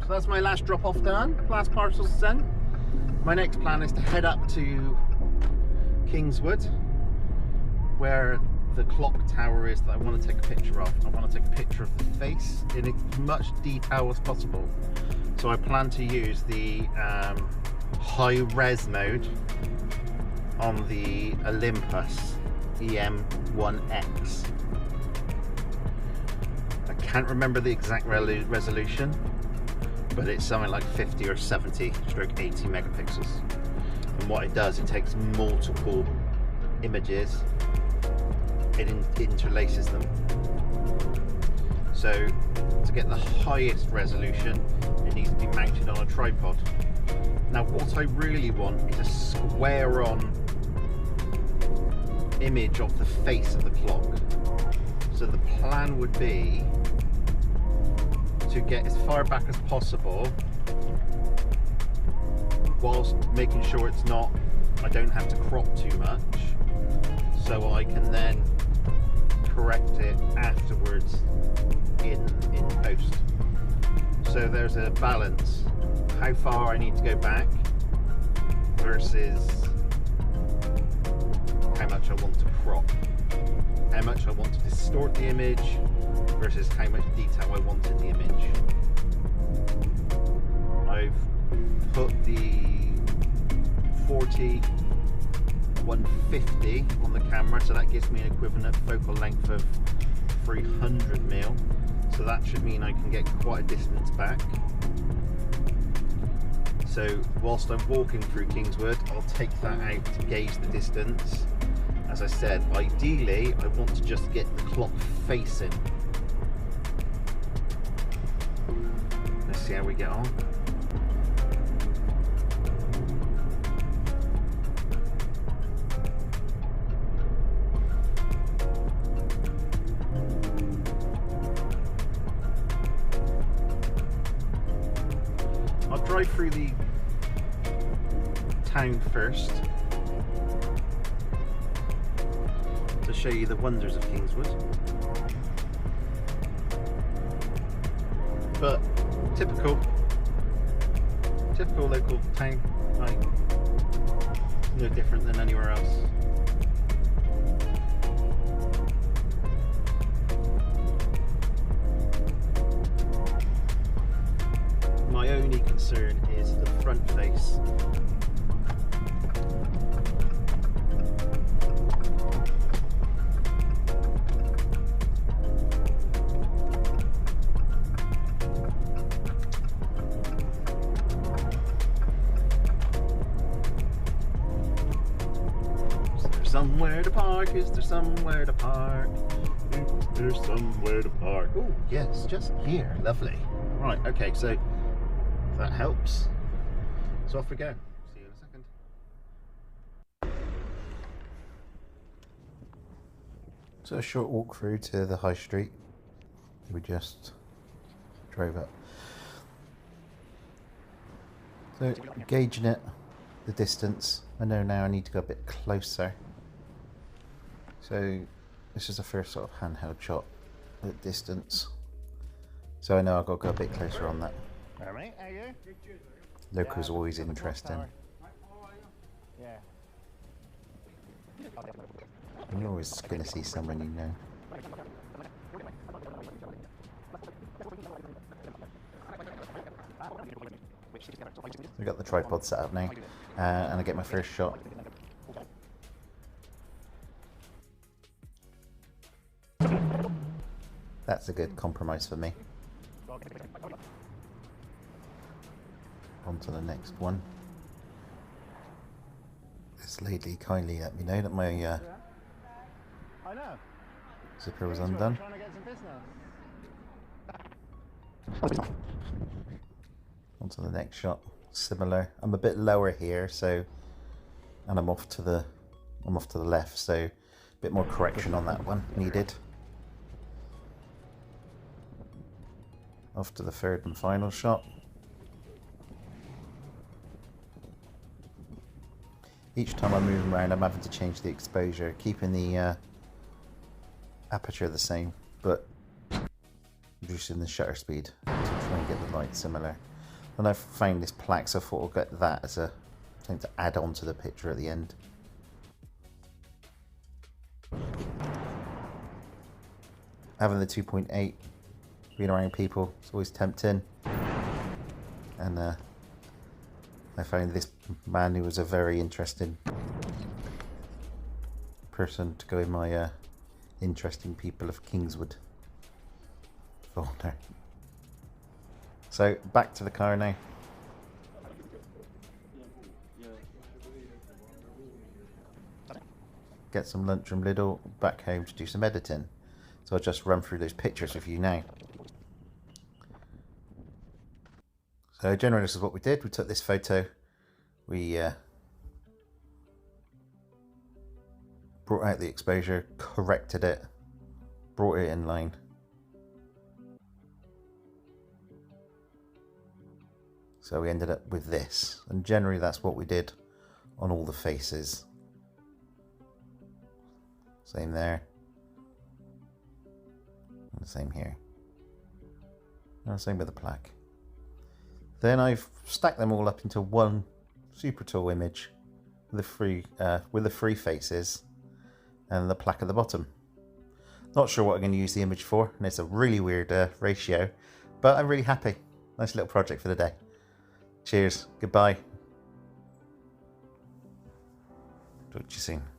So that's my last drop off done, last parcel sent. My next plan is to head up to Kingswood, where the clock tower is that I want to take a picture of. I want to take a picture of the face in as much detail as possible. So I plan to use the high res mode on the Olympus EM1x. I can't remember the exact resolution, but it's something like 50 or 70 stroke 80 megapixels. And what it does, it takes multiple images, it interlaces them. So to get the highest resolution, it needs to be mounted on a tripod. Now what I really want is a square on image of the face of the clock. So the plan would be to get as far back as possible whilst making sure it's not, I don't have to crop too much, so I can then correct it afterwards in post. So there's a balance, how far I need to go back versus how much I want to crop, how much I want to distort the image versus how much detail I want in the image. I've put the 40-150 on the camera, so that gives me an equivalent focal length of 300mm, so that should mean I can get quite a distance back. So whilst I'm walking through Kingswood, I'll take that out to gauge the distance. As I said, ideally I want to just get the clock facing. Let's see how we get on. I'll drive through the town first to show you the wonders of Kingswood. But typical local town, like no different than anywhere else. My only concern is the front face. Somewhere to park, is there somewhere to park? Is there somewhere to park? Oh yes, just here, lovely. Right, okay, so that helps. So off we go. See you in a second. So a short walk through to the high street. We just drove up. So gauging it, the distance. I know now I need to go a bit closer. So this is the first sort of handheld shot at distance. So I know I've got to go a bit closer on that. Alright, how are you? Local's always interesting. Yeah. And you're always going to see someone you know. We've got the tripod set up now, and I get my first shot. That's a good compromise for me. On to the next one. This lady kindly let me know that my zipper was undone. On to the next shot. Similar. I'm a bit lower here, so, and I'm off to the left, so a bit more correction on that one needed. Off to the third and final shot. Each time I'm moving around, I'm having to change the exposure, keeping the aperture the same, but reducing the shutter speed to try and get the light similar. And I've found this plaque, so I thought I'll get that as a thing to add on to the picture at the end. Having the 2.8, being around people, it's always tempting. And I found this man who was a very interesting person to go in my interesting people of Kingswood folder. So back to the car now. Get some lunch from Lidl, back home to do some editing. So I'll just run through those pictures with you now. So generally this is what we did. We took this photo, we brought out the exposure, corrected it, brought it in line. So we ended up with this, and generally that's what we did on all the faces. Same there, and the same here, and the same with the plaque. Then I've stacked them all up into one super tall image with the three faces and the plaque at the bottom. Not sure what I'm going to use the image for, and it's a really weird ratio, but I'm really happy. Nice little project for the day. Cheers, goodbye. Talk to you soon.